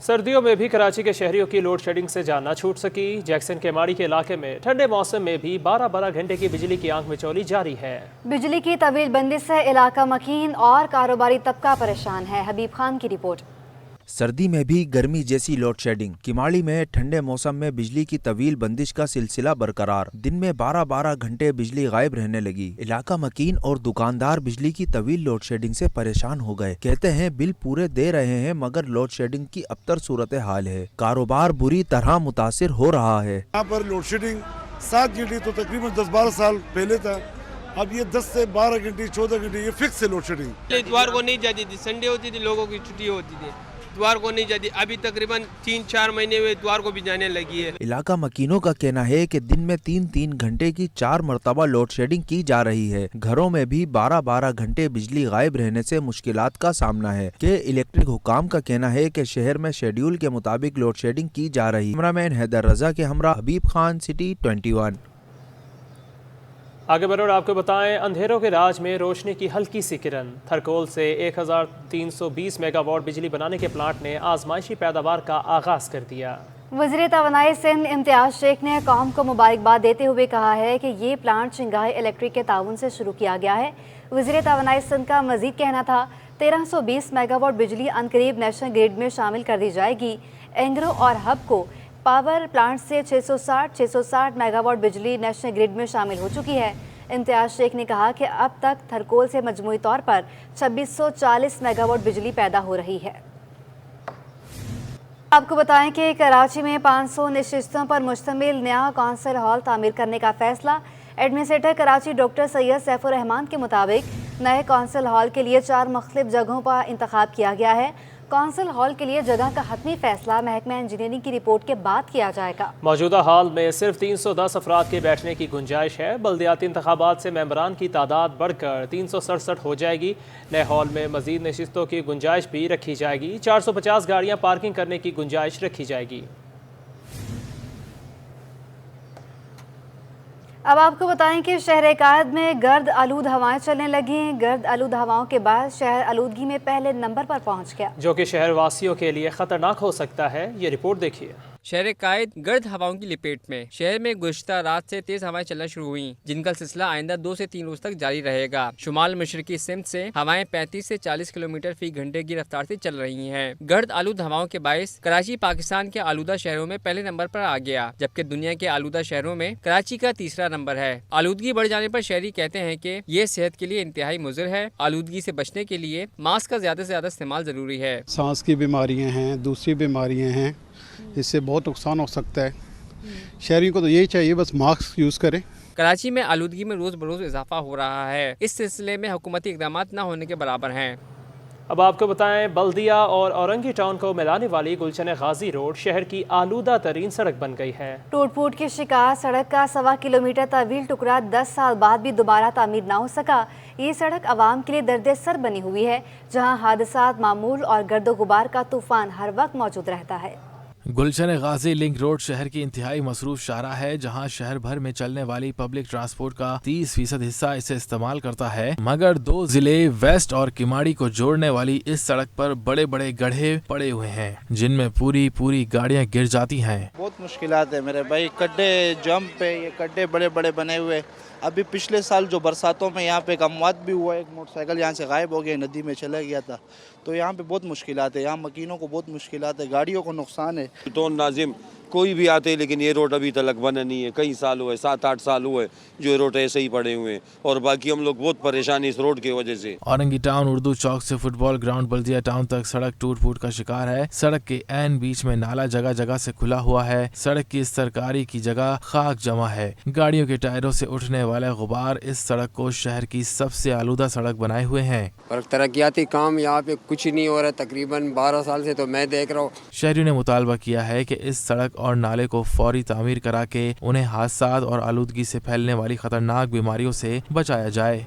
सर्दियों में भी कराची के शहरियों की लोड शेडिंग से जान न छूट सकी। जैक्सन के माड़ी के इलाके में ठंडे मौसम में भी 12-12 घंटे की बिजली की आंख मिचौली जारी है। बिजली की तवील बंदिश से इलाका मकीन और कारोबारी तबका परेशान है। हबीब खान की रिपोर्ट। सर्दी में भी गर्मी जैसी लोड शेडिंग। किमाड़ी में ठंडे मौसम में बिजली की तवील बंदिश का सिलसिला बरकरार। दिन में 12-12 घंटे बिजली गायब रहने लगी। इलाका मकीन और दुकानदार बिजली की तवील लोड शेडिंग से परेशान हो गए। कहते हैं बिल पूरे दे रहे हैं मगर लोड शेडिंग की अबतर सूरत हाल है। कारोबार बुरी तरह मुतासिर हो रहा है। यहाँ पर लोड शेडिंग 7 घंटे तो तकरीबन 10-12 साल पहले था, अब ये 10 से 12 घंटे 14 घंटे ये फिक्स है लोड शेडिंग। इतवार को नहीं जाती थी, संडे होती थी, लोगों की छुट्टी होती थी, इतवार को नहीं जाती। अभी तकरीबन 3-4 महीने में इतवार को भी जाने लगी है। इलाका मकीनों का कहना है कि दिन में 3-3 घंटे की 4 मरतबा लोड शेडिंग की जा रही है। घरों में भी 12-12 घंटे बिजली गायब रहने से मुश्किलात का सामना है। कि इलेक्ट्रिक हुकाम का कहना है कि शहर में शेड्यूल के मुताबिक लोड शेडिंग की जा रही है। कैमरामैन हैदर रजा के हमरा हबीब खान, सिटी 21। आगे बढ़ो आपको बताएं, अंधेरों के राज में रोशनी की हल्की सी किरण। थरकोल से 1320 मेगावाट बिजली बनाने के प्लांट ने आजमाइशी पैदावार का आगाज कर दिया। वज़ीर तवानाई सिंध इम्तियाज शेख ने कौम को मुबारकबाद देते हुए कहा है कि ये प्लांट शिंगाई इलेक्ट्रिक के ताउन से शुरू किया गया है। वज़ीर तवानाई सिंध का मजीद कहना था 1320 मेगावाट बिजली अनकरीब नेशनल ग्रिड में शामिल कर दी जाएगी। एंग्रो और हब को पावर प्लांट से 660 मेगावाट बिजली नेशनल ग्रिड में शामिल हो चुकी है। इम्तियाज शेख ने कहा कि अब तक थरकोल से मजमूई तौर पर 2640 मेगावाट बिजली पैदा हो रही है। आपको बताएं कि कराची में 500 नशिस्तों पर मुश्तमिल नया कौंसिल हॉल तामीर करने का फैसला। एडमिनिस्ट्रेटर कराची डॉक्टर सैयद सैफुर रहमान के मुताबिक नए कौंसिल हॉल के लिए 4 मुख्तलिफ जगहों पर इंतखाब किया गया है। कौंसिल हॉल के लिए जगह का हतमी फैसला महकमा इंजीनियरिंग की रिपोर्ट के बाद किया जाएगा। मौजूदा हॉल में सिर्फ 310 अफराद के बैठने की गुंजाइश है। बल्दियाती इंतखाबात से मेंबरान की तादाद बढ़कर 367 हो जाएगी। नए हॉल में मजीद नशिस्तों की गुंजाइश भी रखी जाएगी। 450 गाड़ियां पार्किंग करने की गुंजाइश रखी जाएगी। अब आपको बताएं कि शहर कायद में गर्द आलूद हवाएं चलने लगी हैं। गर्द आलूद हवाओं के बाद शहर आलूदगी में पहले नंबर पर पहुंच गया, जो कि शहर वासियों के लिए खतरनाक हो सकता है। ये रिपोर्ट देखिए। शहर कायद गर्द हवाओं की लपेट में। शहर में गुज़श्ता रात से तेज हवाएं चलना शुरू हुई, जिनका सिलसिला आइंदा 2 से 3 रोज तक जारी रहेगा। शुमाल मशरकी सिमत से हवाएं 35 से 40 किलोमीटर फी घंटे की रफ्तार से चल रही हैं। गर्द आलूद हवाओं के बायस कराची पाकिस्तान के आलूदा शहरों में पहले नंबर पर आ गया, जबकि दुनिया के आलूदा शहरों में कराची का तीसरा नंबर है। आलूदगी बढ़ जाने पर शहरी कहते हैं कि ये सेहत के लिए इंतहाई मुज़र है। आलूदगी से बचने के लिए मास्क का ज्यादा से ज्यादा इस्तेमाल जरूरी है। सांस की बीमारियां हैं, दूसरी बीमारियां हैं, इससे बहुत नुकसान हो सकता है। शहरियों को तो यही चाहिए बस मास्क यूज़ करें। कराची में आलूदगी में रोज बरोज इजाफा हो रहा है। इस सिलसिले में हुकूमती इक़दाम न होने के बराबर हैं। अब आपको बताएं, बल्दिया और औरंगी टाउन को मिलाने वाली गुलशन गाजी रोड शहर की आलूदा तरीन सड़क बन गई है। टूट फूट की शिकार सड़क का 1.25 किलोमीटर तवील टुकड़ा 10 साल बाद भी दोबारा तामीर न हो सका। ये सड़क आवाम के लिए दर्द सर बनी हुई है, जहाँ हादसात मामूल और गर्दो गुबार का तूफान हर वक्त मौजूद रहता है। गुलशन गाजी लिंक रोड शहर की इंतहाई मसरूफ शाहरा है, जहां शहर भर में चलने वाली पब्लिक ट्रांसपोर्ट का 30% हिस्सा इसे इस्तेमाल करता है। मगर 2 जिले वेस्ट और किमाड़ी को जोड़ने वाली इस सड़क पर बड़े बड़े गड्ढे पड़े हुए हैं, जिनमें पूरी गाड़ियां गिर जाती हैं। बहुत मुश्किलात है मेरे भाई, गड्ढे जंप पे, ये गड्ढे बड़े बड़े बने हुए। अभी पिछले साल जो बरसातों में यहाँ पे एक अमवात भी हुआ, एक मोटरसाइकिल यहाँ से गायब हो गया, नदी में चला गया था। तो यहाँ पे बहुत मुश्किलात है, यहाँ मकीनों को बहुत मुश्किलात है, गाड़ियों को नुकसान है। तो नाजिम कोई भी आते हैं, लेकिन ये रोड अभी तक बना नहीं है। कई साल हुए, 7-8 साल हुए जो ये रोड ऐसे ही पड़े हुए हैं, और बाकी हम लोग बहुत परेशानी इस रोड की वजह से। औरंगी टाउन उर्दू चौक से फुटबॉल ग्राउंड बल्दिया टाउन तक सड़क टूट फूट का शिकार है। सड़क के ऐन बीच में नाला जगह जगह से खुला हुआ है। सड़क की सरकारी की जगह खाक जमा है। गाड़ियों के टायरों से उठने वाले गुबार इस सड़क को शहर की सबसे आलूदा सड़क बनाए हुए हैं। और तरक्याती काम यहाँ पे कुछ नहीं हो रहा, तकरीबन 12 साल से तो मैं देख रहा हूँ। शहरियों ने मुतालबा किया है कि इस सड़क और नाले को फौरी तामीर करा के उन्हें हादसात और आलूदगी से फैलने वाली खतरनाक बीमारियों से बचाया जाए।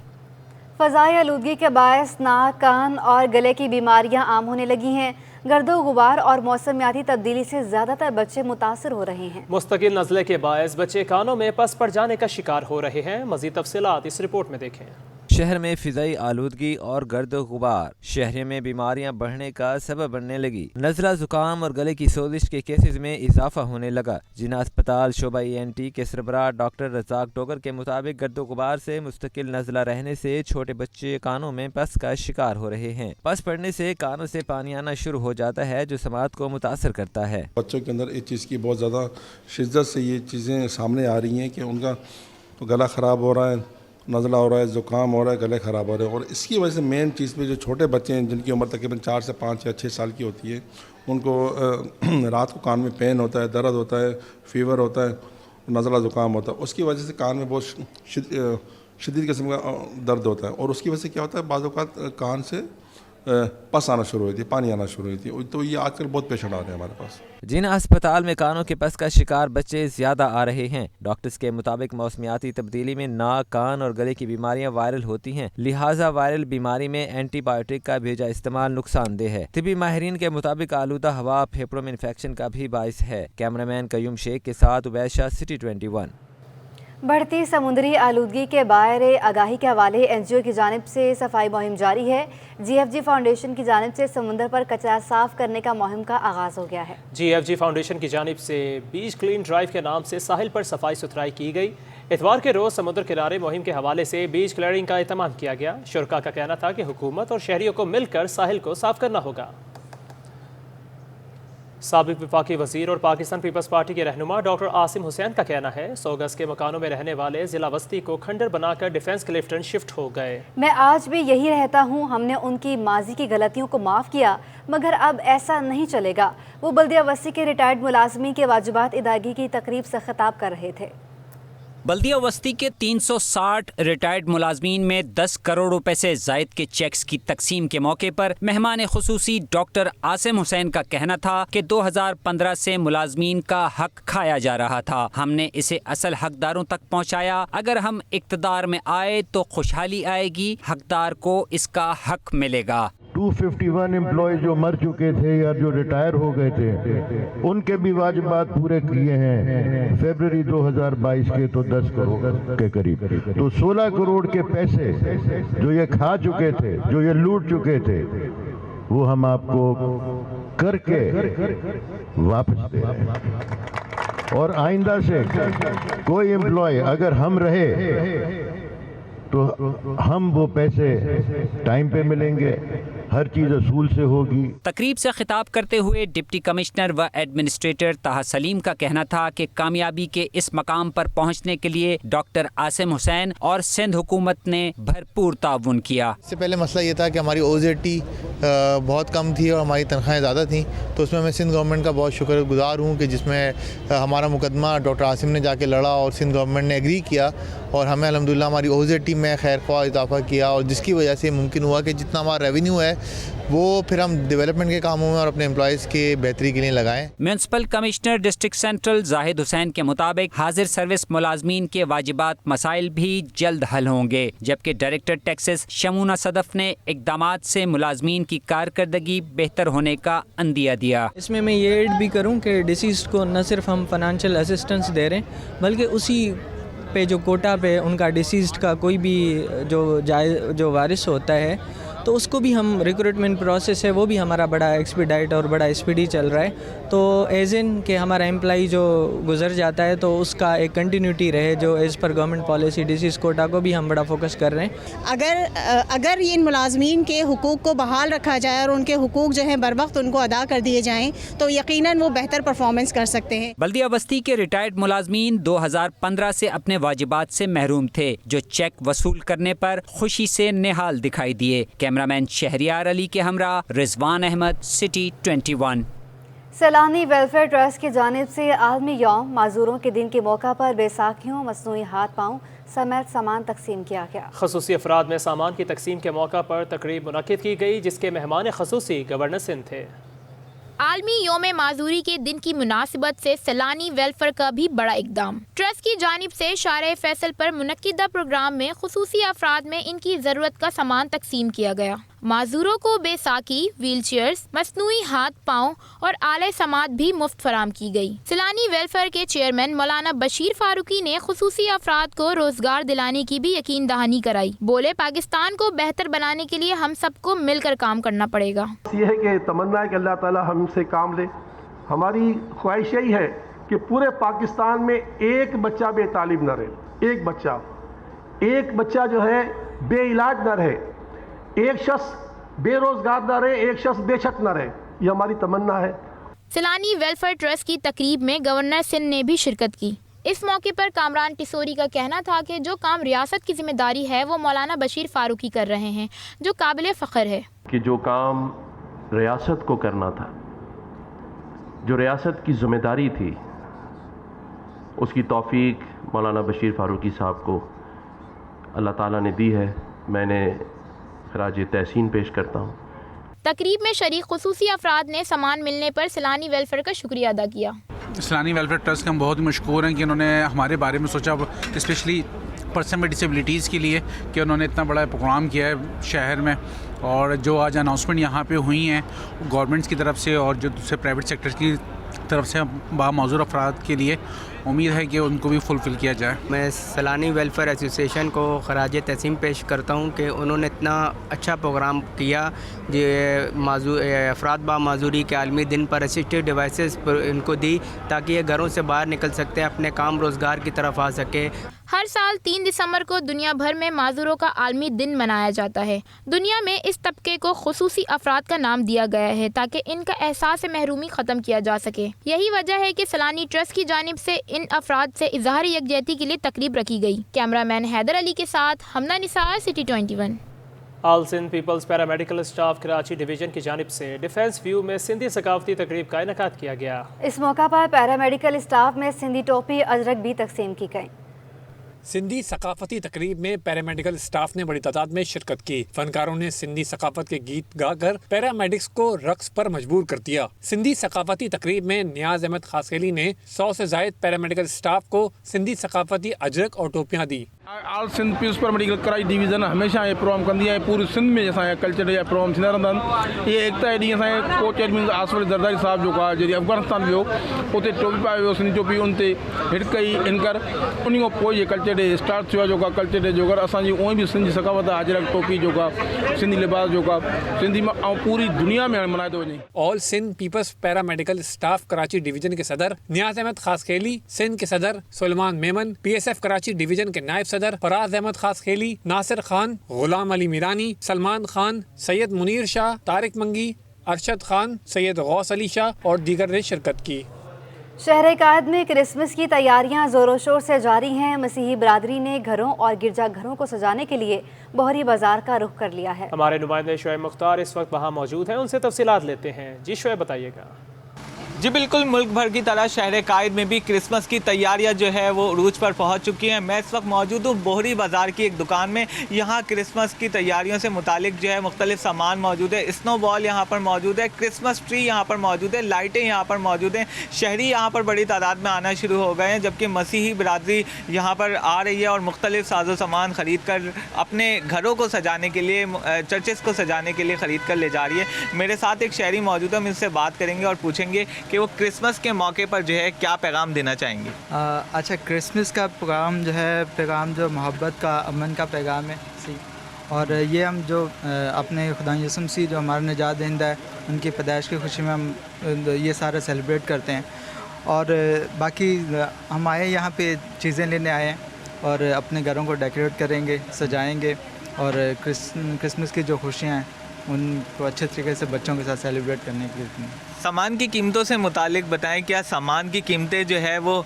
फ़ज़ाई आलूदगी के बायस नाक, कान और गले की बीमारियां आम होने लगी हैं। गर्दो गुबार और मौसमियाती तब्दीली से ज़्यादातर बच्चे मुतासर हो रहे हैं। मुस्तकिल नज़ले के बायस बच्चे कानों में पस पड़ जाने का शिकार हो रहे हैं। मज़ीद तफसीलात इस रिपोर्ट में देखें। شہر میں فضائی آلودگی اور گرد و غبار شہر میں بیماریاں بڑھنے کا سبب بننے لگی۔ نزلہ، زکام اور گلے کی سوزش کے کیسز میں اضافہ ہونے لگا۔ جناح اسپتال شعبہ ENT کے سربراہ ڈاکٹر رزاق ڈوگر کے مطابق گرد و غبار سے مستقل نزلہ رہنے سے چھوٹے بچے کانوں میں پس کا شکار ہو رہے ہیں۔ پس پڑنے سے کانوں سے پانی آنا شروع ہو جاتا ہے جو سماعت کو متاثر کرتا ہے۔ بچوں کے اندر اس چیز کی بہت زیادہ شدت سے یہ چیزیں سامنے آ رہی ہیں کہ ان کا تو گلا خراب ہو رہا ہے، نزلہ ہو رہا ہے، زکام ہو رہا ہے، گلے خراب ہو رہے ہیں، اور اس کی وجہ سے مین چیز پہ جو چھوٹے بچے ہیں جن کی عمر تقریباً 4 سے 5 یا 6 سال کی ہوتی ہے، ان کو رات کو کان میں پین ہوتا ہے، درد ہوتا ہے، فیور ہوتا ہے، نزلہ زکام ہوتا ہے۔ اس کی وجہ سے کان میں بہت شدید قسم کا درد ہوتا ہے، اور اس کی وجہ سے کیا ہوتا ہے بعض اوقات کان سے پس آنا شروع ہوئی تھی، پانی آنا شروع ہوئی تھی، تو یہ آج کل بہت پیشنٹ آ رہے ہیں ہمارے پاس۔ جناح اسپتال میں کانوں کے پس کا شکار بچے زیادہ آ رہے ہیں۔ ڈاکٹرز کے مطابق موسمیاتی تبدیلی میں ناک، کان اور گلے کی بیماریاں وائرل ہوتی ہیں، لہٰذا وائرل بیماری میں اینٹی بائیوٹک کا بھیجا استعمال نقصان دہ ہے۔ طبی ماہرین کے مطابق آلودہ ہوا پھیپھڑوں میں انفیکشن کا بھی باعث ہے۔ کیمرامین قیوم شیخ کے ساتھ عبید شاہ، سٹی 21۔ بڑھتی سمندری آلودگی کے بارے آگاہی کے حوالے NGO کی جانب سے صفائی مہم جاری ہے۔ GFG فاؤنڈیشن کی جانب سے سمندر پر کچرا صاف کرنے کا مہم کا آغاز ہو گیا ہے۔ GFG فاؤنڈیشن کی جانب سے بیچ کلین ڈرائیو کے نام سے ساحل پر صفائی ستھرائی کی گئی۔ اتوار کے روز سمندر کنارے مہم کے حوالے سے بیچ کلیئرنگ کا اہتمام کیا گیا۔ شرکاء کا کہنا تھا کہ حکومت اور شہریوں کو مل کر ساحل کو صاف کرنا ہوگا۔ سابق وفاقی وزیر اور پاکستان پیپلز پارٹی کے رہنما ڈاکٹر عاصم حسین کا کہنا ہے 100 گز کے مکانوں میں رہنے والے ضلع وسطی کو کھنڈر بنا کر ڈیفنس کلفٹن شفٹ ہو گئے۔ میں آج بھی یہی رہتا ہوں، ہم نے ان کی ماضی کی غلطیوں کو معاف کیا، مگر اب ایسا نہیں چلے گا۔ وہ بلدیہ وسطی کے ریٹائرڈ ملازمین کے واجبات ادائیگی کی تقریب سے خطاب کر رہے تھے۔ بلدیہ وسطی کے 360 ریٹائرڈ ملازمین میں 10 کروڑ روپے سے زائد کے چیکس کی تقسیم کے موقع پر مہمان خصوصی ڈاکٹر عاصم حسین کا کہنا تھا کہ 2015 سے ملازمین کا حق کھایا جا رہا تھا، ہم نے اسے اصل حقداروں تک پہنچایا۔ اگر ہم اقتدار میں آئے تو خوشحالی آئے گی، حقدار کو اس کا حق ملے گا۔ 251 امپلائی جو مر چکے تھے یا جو ریٹائر ہو گئے تھے ان کے بھی واجبات پورے کیے ہیں فیبرری 2022 کے، تو 10 کروڑ کے قریب، تو 16 کروڑ کے پیسے جو یہ کھا چکے تھے، جو یہ لوٹ چکے تھے، وہ ہم آپ کو کر کے واپس دے رہے ہیں۔ اور آئندہ سے کوئی امپلائی اگر ہم رہے تو ہم وہ پیسے ٹائم پہ ملیں گے، ہر چیز اصول سے ہوگی۔ تقریب سے خطاب کرتے ہوئے ڈپٹی کمشنر و ایڈمنسٹریٹر طاہا سلیم کا کہنا تھا کہ کامیابی کے اس مقام پر پہنچنے کے لیے ڈاکٹر عاصم حسین اور سندھ حکومت نے بھرپور تعاون کیا۔ اس سے پہلے مسئلہ یہ تھا کہ ہماری OZT بہت کم تھی اور ہماری تنخواہیں زیادہ تھیں، تو اس میں میں سندھ گورنمنٹ کا بہت شکر گزار ہوں کہ جس میں ہمارا مقدمہ ڈاکٹر عاصم نے جا کے لڑا اور سندھ گورنمنٹ نے ایگری کیا، اور ہمیں الحمدللہ ہماری OZT میں خیر خواہ اضافہ کیا، اور جس کی وجہ سے ممکن ہوا کہ جتنا ہمارا ریونیو ہے وہ پھر ہم ڈیولپمنٹ کے کاموں میں اور اپنے امپلائیز کے بہتری کے لیے لگائیں۔ میونسپل کمشنر ڈسٹرکٹ سینٹرل زاہد حسین کے مطابق حاضر سروس ملازمین کے واجبات مسائل بھی جلد حل ہوں گے، جبکہ ڈائریکٹر ٹیکسز شمونہ صدف نے اقدامات سے ملازمین کی کارکردگی بہتر ہونے کا عندیہ دیا۔ اس میں یہ ایڈ بھی کروں کہ ڈیسیزڈ کو نہ صرف ہم فائنینشیل اسسٹنس دے رہے ہیں بلکہ اسی پہ جو کوٹا پہ ان کا ڈیسیزڈ کا کوئی بھی جو وارث ہوتا ہے تو اس کو بھی ہم ریکروٹمنٹ پروسیس ہے وہ بھی ہمارا بڑا ایکسپیڈائٹ اور بڑا اسپیڈی چل رہا ہے، تو ایز ان کہ ہمارا امپلائی جو گزر جاتا ہے تو اس کا ایک کنٹینیوٹی رہے، جو as per government policy decides quota کو بھی ہم بڑا فوکس کر رہے ہیں۔ اگر ان ملازمین کے حقوق کو بحال رکھا جائے اور ان کے حقوق جو ہیں بر وقت ان کو ادا کر دیے جائیں تو یقیناً وہ بہتر پرفارمنس کر سکتے ہیں۔ بلدیہ بستی کے ریٹائرڈ ملازمین 2015 سے اپنے واجبات سے محروم تھے، جو چیک وصول کرنے پر خوشی سے نہال دکھائی دیے۔ کیمرامین شہریار علی کے ہمراہ Rizwan Ahmed, city 21۔ Saylani welfare trust کی جانب سے عالمی یوم معذوروں کے دن کے موقع پر بیساکھیوں، مصنوعی ہاتھ پاؤں سمیت سامان تقسیم کیا گیا۔ خصوصی افراد میں سامان کی تقسیم کے موقع پر تقریب منعقد کی گئی جس کے مہمان خصوصی گورنر سندھ تھے۔ عالمی یوم معذوری کے دن کی مناسبت سے سیلانی ویلفیئر کا بھی بڑا اقدام۔ ٹرسٹ کی جانب سے شارع فیصل پر منعقدہ پروگرام میں خصوصی افراد میں ان کی ضرورت کا سامان تقسیم کیا گیا۔ माजूरों को बैसाखी, व्हील चेयर्स, मसनूई हाथ पाँव और आले समात भी मुफ्त फराम की गई। सैलानी वेलफेयर के चेयरमैन मौलाना बशीर फारूकी ने खुसूसी अफराद को रोजगार दिलाने की भी यकीन दहानी कराई। बोले, पाकिस्तान को बेहतर बनाने के लिए हम सबको मिलकर काम करना पड़ेगा। ये है कि तमन्ना है कि अल्लाह ताला हमसे काम ले। हमारी ख्वाहिश यही है कि पूरे पाकिस्तान में एक बच्चा बेतालिम न रहे, एक बच्चा जो है बेइलाज न रहे, एक शख्स बेरोजगार न रहे, एक शख्स बेछत न रहे। ये हमारी तमन्ना है। सैलानी वेलफेयर ट्रस्ट की तकरीब में गवर्नर सिंध ने भी शिरकत की। इस मौके पर कामरान टिसोरी का कहना था कि जो काम रियासत की जिम्मेदारी है वो मौलाना बशीर फारूकी कर रहे हैं, जो काबिल फ़ख्र है। कि जो काम रियासत को करना था, जो रियासत की जिम्मेदारी थी, उसकी तौफीक मौलाना बशीर फारूकी साहब को अल्लाह ताला ने दी है। मैंने खराज तहसीन पेश करता हूँ। तकरीब में शरीक खुसूसी अफराद ने सामान मिलने पर सैलानी वेलफेयर का शुक्रिया अदा किया। सैलानी वेलफेयर ट्रस्ट के हम बहुत मशकूर हैं कि उन्होंने हमारे बारे में सोचा, स्पेशली पर्सन में डिसेबिलिटीज़ के लिए, कि उन्होंने इतना बड़ा प्रोग्राम किया है शहर में। और जो आज अनाउंसमेंट यहाँ पे हुई हैं गवर्नमेंट्स की तरफ से और जो दूसरे प्राइवेट सेक्टर की तरफ से बामौजूद अफराद के लिए, उम्मीद है कि उनको भी फुलफ़िल किया जाए। मैं सैलानी वेलफेयर एसोसिएशन को खराज तहसीन पेश करता हूँ कि उन्होंने इतना अच्छा प्रोग्राम किया। जो अफराद बामाजूरी के आलमी दिन पर असिस्टिव डिवाइसेस इनको दी ताकि ये घरों से बाहर निकल सकते हैं, अपने काम रोज़गार की तरफ आ सके। हर साल 3 दिसंबर को दुनिया भर में माजूरों का आलमी दिन मनाया जाता है। दुनिया में इस तबके को खुसूसी अफराद का नाम दिया गया है ताकि इनका एहसास महरूमी ख़त्म किया जा सके। यही वजह है कि सैलानी ट्रस्ट की जानिब से इन अफराद से इजहार यकजहती के लिए तकरीब रखी गई। कैमरामैन हैदर अली के साथ Hamna Nisar, city 21। All Sindh people's paramedical staff Karachi division की जानिब से डिफेंस व्यू में सिंधी सकाफती तकरीब का इनेकाद किया गया। इस मौका पर पैरामेडिकल स्टाफ में सिंधी टोपी अजरक भी तकसीम की गई। सिंधी सकाफती तकरीब में पैरामेडिकल स्टाफ ने बड़ी तादाद में शिरकत की। फनकारों ने सिंधी सकाफत के गीत गाकर पैरामेडिक्स को रक्स पर मजबूर कर दिया। सिंधी सकाफती तकरीब में नियाज अहमद खासखेली ने 100 से जायद पैरामेडिकल स्टाफ को सिंधी सकाफती अजरक और टोपियाँ दी। All Sindh peace paramedical Karachi division हमेशा ये प्रोग्राम कंदी है। पूरी सिंध में असांजा कल्चर जा प्रोग्राम थींदा रहंदा आहिनि। ये एकता ॾींहुं असांजे को चेयरमैन आसफ जरदारी साहब जो का जॾहिं अफगानिस्तान वियो उते टोपी पाए वियो, सिंधी टोपी उन ते हिट कई इनकर उन खां पोइ ये कल्चर डे स्टार्ट थियो आहे। जो का कल्चर डे जो कर असांजी उहे बि सिंधी सकाफ़त अजरक टोपी जो का सिंधी लिबास जो का सिंधी में पूरी दुनिया में मनाए थो वञे। All Sindh people's paramedical staff Karachi division के सदर नियाज अहमद खासखेली, सिंध के सदर सुलेमान मेमन, PSF कराची डिवीज़न के नायब सदर फराज अहमद खासखेली, नासिर खान, गुलाम अली मीरानी, सलमान खान, सैयद मुनीर शाह, तारिक मंगी, अरशद खान, सैयद गौस अली शाह और दीगर ने शिरकत की। शहर कायद में क्रिसमस की तैयारियां जोरों शोर से जारी हैं। मसीही बरादरी ने घरों और गिरजाघरों को सजाने के लिए बोहरी बाजार का रुख कर लिया है। हमारे नुमाइंदे शुएब मुख्तार इस वक्त वहाँ मौजूद हैं, उनसे तफसीलात लेते हैं। जी शुएब, बताइएगा। जी बिल्कुल, मुल्क भर की तरह शहर कायद में भी क्रिसमस की तैयारियां जो है वो उरूज पर पहुंच चुकी हैं। मैं इस वक्त मौजूद हूँ बोहरी बाज़ार की एक दुकान में। यहाँ क्रिसमस की तैयारियों से मुतालिक जो है मुख्तलिफ सामान मौजूद है। स्नो बॉल यहाँ पर मौजूद है, क्रिसमस ट्री यहाँ पर मौजूद है, लाइटें यहाँ पर मौजूद हैं। शहरी यहाँ पर बड़ी तादाद में आना शुरू हो गए हैं, जबकि मसीही बरादरी यहाँ पर आ रही है और मुख्तलिफ साजो सामान ख़रीद कर अपने घरों को सजाने के लिए, चर्चेस को सजाने के लिए ख़रीद कर ले जा रही है। मेरे साथ एक शहरी मौजूद है, हम इससे बात करेंगे और पूछेंगे कि वो क्रिसमस के मौके पर जो है क्या पैगाम देना चाहेंगे। अच्छा, क्रिसमस का पैगाम जो है, पैगाम जो मोहब्बत का, अमन का पैगाम है। और ये हम जो अपने खुदा यसुम मसीह जो हमारा निजात दहिंदा है, उनकी पैदाइश की खुशी में हम ये सारा सेलिब्रेट करते हैं। और बाकी हम आए यहाँ पे चीज़ें लेने आए हैं और अपने घरों को डेकोरेट करेंगे, सजाएंगे और क्रिसमस की जो खुशियाँ हैं उनको अच्छे तरीके से बच्चों के साथ सेलिब्रेट करने के लिए। सामान की कीमतों से मुतालिक बताएं, क्या सामान की कीमतें जो है वो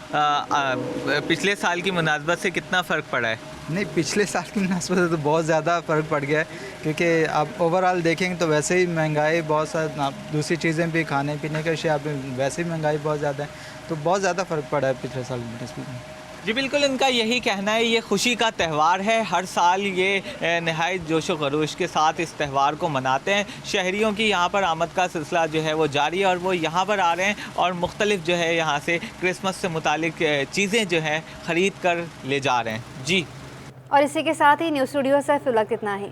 पिछले साल की मुनासबत से कितना फ़र्क पड़ा है? नहीं, पिछले साल की मुनासबत से तो बहुत ज़्यादा फ़र्क पड़ गया है, क्योंकि आप ओवरऑल देखेंगे तो वैसे ही महंगाई बहुत सारी, दूसरी चीज़ें भी, खाने पीने के अशिया पे वैसे ही महंगाई बहुत ज़्यादा है, तो बहुत ज़्यादा फ़र्क पड़ा है पिछले साल की मुनासबत में। जी बिल्कुल, इनका यही कहना है, ये खुशी का त्यौहार है। हर साल ये नहायत जोश व खरोश के साथ इस त्यौहार को मनाते हैं। शहरियों की यहाँ पर आमद का सिलसिला जो है वो जारी है और वो यहाँ पर आ रहे हैं और मुख्तलिफ जो है यहाँ से क्रिसमस से मुतालिक चीज़ें जो हैं ख़रीद कर ले जा रहे हैं। जी, और इसी के साथ ही न्यूज़ स्टूडियो से फिलहाल इतना ही।